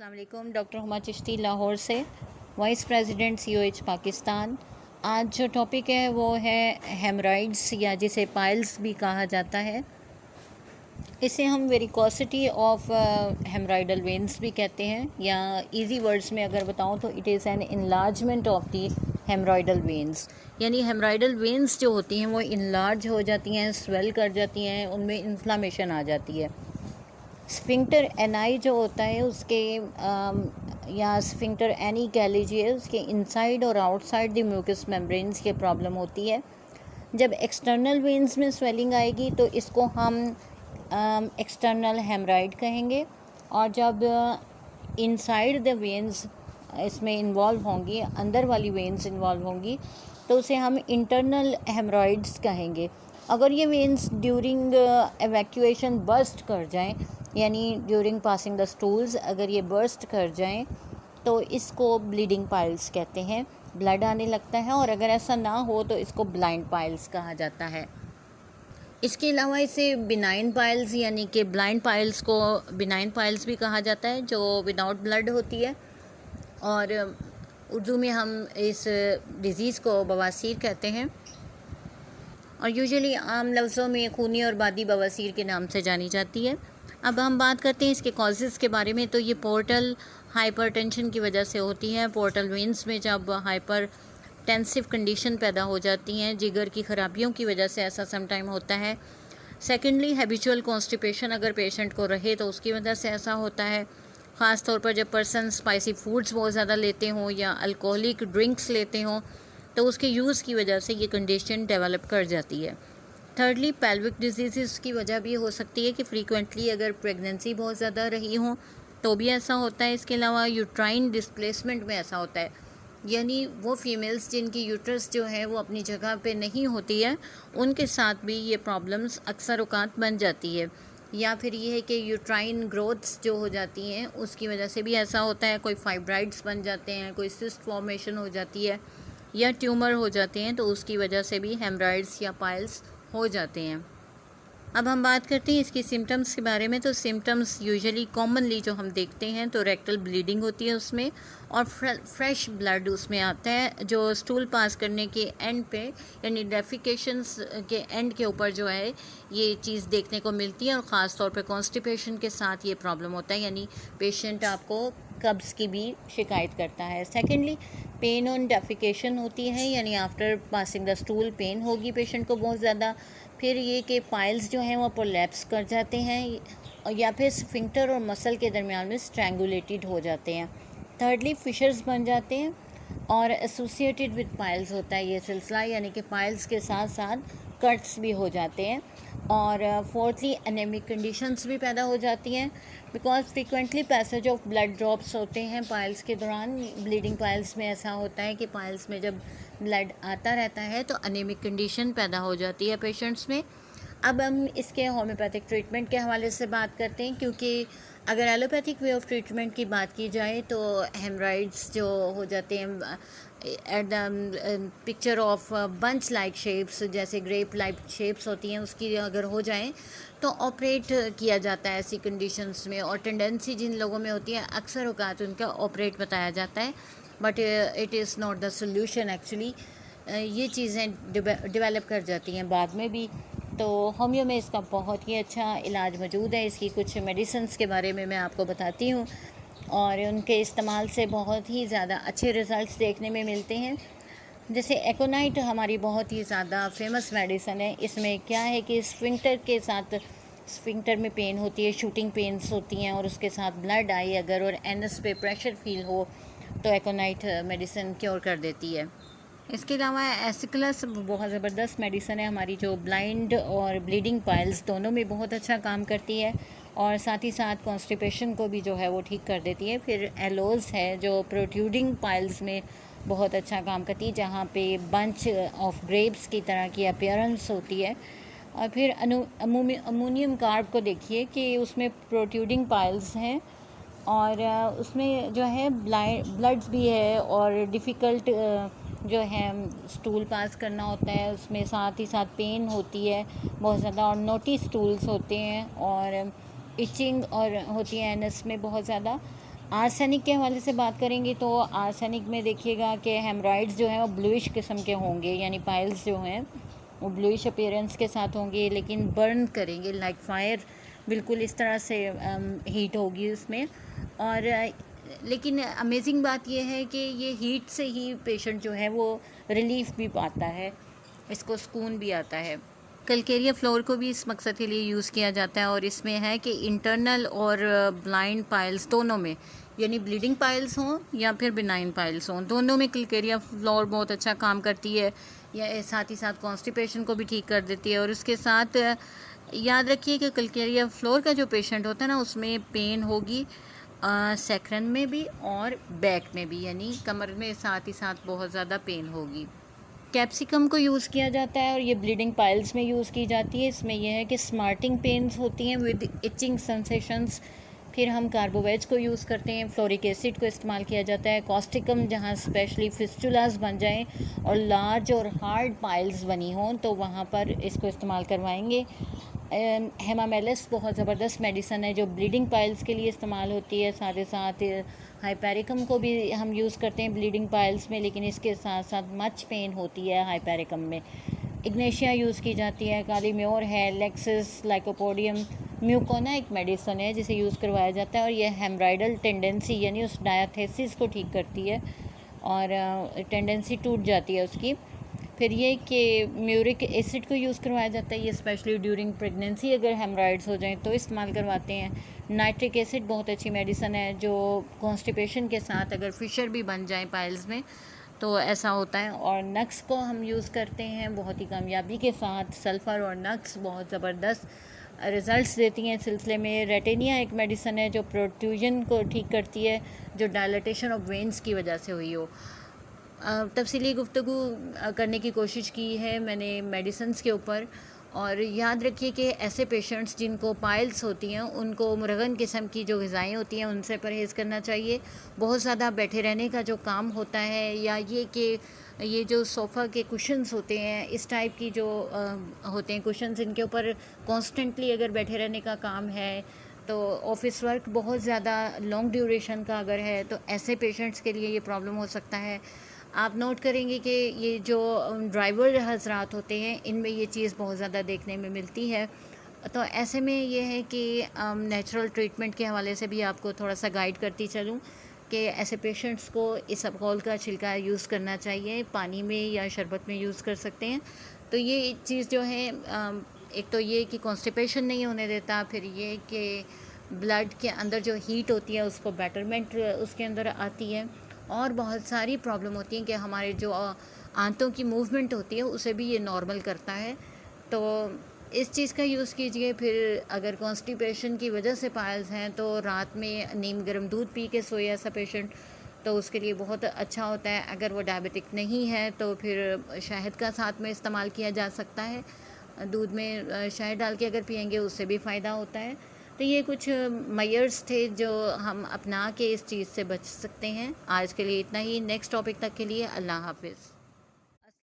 अस्सलाम वालेकुम। डॉक्टर हुमा चिश्ती लाहौर से, वाइस प्रेसिडेंट COH पाकिस्तान। आज जो टॉपिक है वो है हेमराइड्स या जिसे पाइल्स भी कहा जाता है। इसे हम वेरिकोसिटी ऑफ हेमराइडल वेंस भी कहते हैं, या इजी वर्ड्स में अगर बताऊं तो it is an enlargement of the haemorrhoidal veins. यानी हेमराइडल वेंस जो होती हैं वो इनलार्ज हो जाती हैं, स्वेल कर जाती हैं, उनमें इन्फ्लामेशन आ जाती है। स्फिंक्टर एनाई जो होता है उसके या स्फिंक्टर एनी कह लीजिए, उसके इनसाइड और आउटसाइड द म्यूकस मेम्ब्रेन्स की प्रॉब्लम होती है। जब एक्सटर्नल वेंस में स्वेलिंग आएगी तो इसको हम एक्सटर्नल हेमराइड कहेंगे, और जब इनसाइड द वेंस इसमें इन्वॉल्व होंगी, अंदर वाली वेंस इन्वॉल्व होंगी, तो उसे हम इंटरनल हेमराइड्स कहेंगे। अगर ये वेंस ड्यूरिंग एवैक्यूएशन बर्स्ट कर जाएं, यानी ड्यूरिंग पासिंग द स्टूल्स अगर ये बर्स्ट कर जाएं, तो इसको ब्लीडिंग पाइल्स कहते हैं, ब्लड आने लगता है। और अगर ऐसा ना हो तो इसको ब्लाइंड पाइल्स कहा जाता है। इसके अलावा इसे बिनाइन पाइल्स यानी कि ब्लाइंड पाइल्स को बिनाइन पाइल्स भी कहा जाता है, जो विदाउट ब्लड होती है। और उर्दू में हम इस डिज़ीज़ को बवासीर कहते हैं, और यूजुअली आम लफ्ज़ों में खूनी और बादी बवासीर के नाम से जानी जाती है। अब हम बात करते हैं इसके कॉजेज़ के बारे में। तो ये पोर्टल हाइपरटेंशन की वजह से होती है। पोर्टल वेंस में जब हाइपर टेंसिव कंडीशन पैदा हो जाती हैं, जिगर की ख़राबियों की वजह से ऐसा समटाइम होता है। सेकेंडली, हैबिचुअल कॉन्स्टिपेशन अगर पेशेंट को रहे तो उसकी वजह से ऐसा होता है, ख़ास तौर पर जब पर्सन स्पाइसी फूड्स बहुत ज़्यादा लेते हों या अल्कोहलिक ड्रिंक्स लेते हों, तो उसके यूज़ की वजह से ये कंडीशन डेवलप कर जाती है। थर्डली, पेल्विक डिजीज़ की वजह भी हो सकती है कि फ्रीक्वेंटली अगर प्रेगनेंसी बहुत ज़्यादा रही हो तो भी ऐसा होता है। इसके अलावा यूट्राइन डिस्प्लेसमेंट में ऐसा होता है, यानी वो फीमेल्स जिनकी यूट्रस जो है वो अपनी जगह पे नहीं होती है, उनके साथ भी ये प्रॉब्लम्स अक्सर औक़ात बन जाती है। या फिर ये है कि यूट्राइन ग्रोथ्स जो हो जाती हैं उसकी वजह से भी ऐसा होता है, कोई फाइब्राइड्स बन जाते हैं, कोई सिस्ट फॉर्मेशन हो जाती है, या ट्यूमर हो जाते हैं, तो उसकी वजह से भी हेमराइड्स या पाइल्स हो जाते हैं। अब हम बात करते हैं इसकी सिम्टम्स के बारे में। तो सिम्टम्स यूजुअली कॉमनली जो हम देखते हैं तो रेक्टल ब्लीडिंग होती है उसमें, और फ्रेश ब्लड उसमें आता है जो स्टूल पास करने के एंड पे, यानी डेफिकेशंस के एंड के ऊपर जो है ये चीज़ देखने को मिलती है। और ख़ास तौर पे कॉन्स्टिपेशन के साथ ये प्रॉब्लम होता है, यानी पेशेंट आपको कब्ज़ की भी शिकायत करता है। सेकेंडली, पेन ऑन डेफिकेशन होती है, यानी after passing the stool pain होगी पेशेंट को बहुत ज़्यादा। फिर ये कि पाइल्स जो हैं वो प्रोलैप्स कर जाते हैं, या फिर स्फिंक्टर और मसल के दरमियान में स्ट्रैंगुलेटेड हो जाते हैं। थर्डली, फिशर्स बन जाते हैं और एसोसिएटेड विद पाइल्स होता है ये सिलसिला, यानी कि पाइल्स के साथ साथ कट्स भी हो जाते हैं। और फोर्थली, एनेमिक कंडीशंस भी पैदा हो जाती हैं, because frequently passage of blood drops होते हैं पाइल्स के दौरान। ब्लीडिंग पाइल्स में ऐसा होता है कि पाइल्स में जब ब्लड आता रहता है तो एनेमिक कंडीशन पैदा हो जाती है पेशेंट्स में। अब हम इसके होम्योपैथिक ट्रीटमेंट के हवाले से बात करते हैं, क्योंकि अगर एलोपैथिक वे ऑफ ट्रीटमेंट की बात की जाए तो हेमराइड्स जो हो जाते हैं at the picture of bunch like shapes, जैसे ग्रेप लाइक शेप्स होती हैं, उसकी अगर हो जाएं तो ऑपरेट किया जाता है ऐसी कंडीशंस में। और टेंडेंसी जिन लोगों में होती है अक्सर औक़ात उनका ऑपरेट बताया जाता है, but it is not the solution actually. ये चीज़ें डेवलप कर जाती हैं बाद में भी। तो होम्यो में इसका बहुत ही अच्छा इलाज मौजूद है। इसकी कुछ मेडिसिन्स के बारे में मैं आपको बताती हूँ, और उनके इस्तेमाल से बहुत ही ज़्यादा अच्छे रिज़ल्ट्स देखने में मिलते हैं। जैसे एकोनाइट हमारी बहुत ही ज़्यादा फेमस मेडिसन है। इसमें क्या है कि स्फिंक्टर के साथ, स्फिंक्टर में पेन होती है, शूटिंग पेन्स होती हैं, और उसके साथ ब्लड आई अगर और एनस पे प्रेशर फील हो तो एकोनाइट मेडिसिन क्योर कर देती है। इसके अलावा एसिक्लस बहुत ज़बरदस्त मेडिसन है हमारी, जो ब्लाइंड और ब्लीडिंग पाइल्स दोनों में बहुत अच्छा काम करती है, और साथ ही साथ कॉन्स्टिपेशन को भी जो है वो ठीक कर देती है। फिर एलोज़ है जो प्रोट्रूडिंग पाइल्स में बहुत अच्छा काम करती है, जहाँ पे बंच ऑफ ग्रेप्स की तरह की अपीयरेंस होती है। और फिर अमोनियम कार्ब को देखिए कि उसमें प्रोट्रूडिंग पाइल्स हैं, और उसमें जो है ब्लड्स भी है, और डिफ़िकल्ट जो है स्टूल पास करना होता है, उसमें साथ ही साथ पेन होती है बहुत ज़्यादा, और नोटी स्टूल्स होते हैं, और इचिंग और होती है एनस में बहुत ज़्यादा। आर्सेनिक के हवाले से बात करेंगे तो आर्सेनिक में देखिएगा कि हेमराइड्स जो हैं वो ब्लूइश किस्म के होंगे, यानी पाइल्स जो हैं वो ब्लूइश अपीयरेंस के साथ होंगे, लेकिन बर्न करेंगे लाइक फायर, बिल्कुल इस तरह से हीट होगी उसमें। और लेकिन अमेजिंग बात यह है कि ये हीट से ही पेशेंट जो है वो रिलीफ भी पाता है, इसको सुकून भी आता है। कलकेरिया फ्लोर को भी इस मकसद के लिए यूज़ किया जाता है, और इसमें है कि इंटरनल और ब्लाइंड पाइल्स दोनों में, यानी ब्लीडिंग पाइल्स हों या फिर बिनाइन पाइल्स हों, दोनों में कलकेरिया फ्लोर बहुत अच्छा काम करती है। या साथ ही साथ कॉन्स्टिपेशन को भी ठीक कर देती है। और उसके साथ याद रखिए कि कलकेरिया फ्लोर का जो पेशेंट होता है ना, उसमें पेन होगी सैक्रन में भी और बैक में भी, यानी कमर में साथ ही साथ बहुत ज़्यादा पेन होगी। कैप्सिकम को यूज़ किया जाता है और ये ब्लीडिंग पाइल्स में यूज़ की जाती है। इसमें यह है कि स्मार्टिंग पेन्स होती हैं विद इचिंग सेंसेशंस। फिर हम कार्बोवेज को यूज़ करते हैं, फ्लोरिक एसिड को इस्तेमाल किया जाता है। कॉस्टिकम जहाँ स्पेशली फिस्टुलास बन जाएं और लार्ज और हार्ड पाइल्स बनी हों तो वहाँ पर इसको इस्तेमाल करवाएंगे। हेमामेलिस बहुत ज़बरदस्त मेडिसन है जो ब्लीडिंग पाइल्स के लिए इस्तेमाल होती है। साथ ही साथ हाइपेरिकम को भी हम यूज़ करते हैं ब्लीडिंग पाइल्स में, लेकिन इसके साथ साथ मच पेन होती है हाइपेरिकम में। इग्नेशिया यूज़ की जाती है, काली म्योर है, लेक्सिस, लाइकोपोडियम, म्यूकोना एक मेडिसन है जिसे यूज़ करवाया जाता है और यह हेमराइडल टेंडेंसी यानी उस डायथेसिस को ठीक करती है और टेंडेंसी टूट जाती है उसकी। फिर ये कि म्यूरिक एसिड को यूज़ करवाया जाता है, ये स्पेशली ड्यूरिंग प्रेगनेंसी अगर हेमराइड्स हो जाएं तो इस्तेमाल करवाते हैं। नाइट्रिक एसिड बहुत अच्छी मेडिसन है जो कॉन्स्टिपेशन के साथ अगर फिशर भी बन जाए पाइल्स में तो ऐसा होता है। और नक्स को हम यूज़ करते हैं बहुत ही कामयाबी के साथ। सल्फ़र और नक्स बहुत ज़बरदस्त रिज़ल्ट्स देती हैं इस सिलसिले में। रेटिनिया एक मेडिसन है जो प्रोट्रूजन को ठीक करती है जो डायलेटेशन ऑफ वेन्स की वजह से हुई हो। तफसीली गुफ्तगू करने की कोशिश की है मैंने मेडिसिन्स के ऊपर। और याद रखिए कि ऐसे पेशेंट्स जिनको पाइल्स होती हैं उनको मुरगन किस्म की जो ग़िज़ाएँ होती हैं उनसे परहेज़ करना चाहिए। बहुत ज़्यादा बैठे रहने का जो काम होता है, या ये कि ये जो सोफ़ा के कुशन्स होते हैं, इस टाइप की जो होते हैं कुशन्स, इनके ऊपर कॉन्स्टेंटली अगर बैठे रहने का काम है तो ऑफ़िस वर्क बहुत ज़्यादा लॉन्ग ड्यूरेशन का अगर है तो ऐसे पेशेंट्स के लिए ये प्रॉब्लम हो सकता है। आप नोट करेंगे कि ये जो ड्राइवर हजरात होते हैं इनमें ये चीज़ बहुत ज़्यादा देखने में मिलती है। तो ऐसे में ये है कि नेचुरल ट्रीटमेंट के हवाले से भी आपको थोड़ा सा गाइड करती चलूँ कि ऐसे पेशेंट्स को इसबगोल का छिलका यूज़ करना चाहिए, पानी में या शरबत में यूज़ कर सकते हैं। तो ये चीज़ जो है एक तो ये कि कॉन्स्टिपेशन नहीं होने देता, फिर ये कि ब्लड के अंदर जो हीट होती है उसको बेटरमेंट उसके अंदर आती है। और बहुत सारी प्रॉब्लम होती हैं कि हमारे जो आंतों की मूवमेंट होती है उसे भी ये नॉर्मल करता है। तो इस चीज़ का यूज़ कीजिए। फिर अगर कॉन्स्टिपेशन की वजह से पाइल्स हैं तो रात में नीम गर्म दूध पी के सोए ऐसा पेशेंट, तो उसके लिए बहुत अच्छा होता है। अगर वो डायबिटिक नहीं है तो फिर शहद का साथ में इस्तेमाल किया जा सकता है, दूध में शहद डाल के अगर पिएंगे उससे भी फ़ायदा होता है। तो ये कुछ मेजर्स थे जो हम अपना के इस चीज़ से बच सकते हैं। आज के लिए इतना ही। नेक्स्ट टॉपिक तक के लिए अल्लाह हाफ़िज़।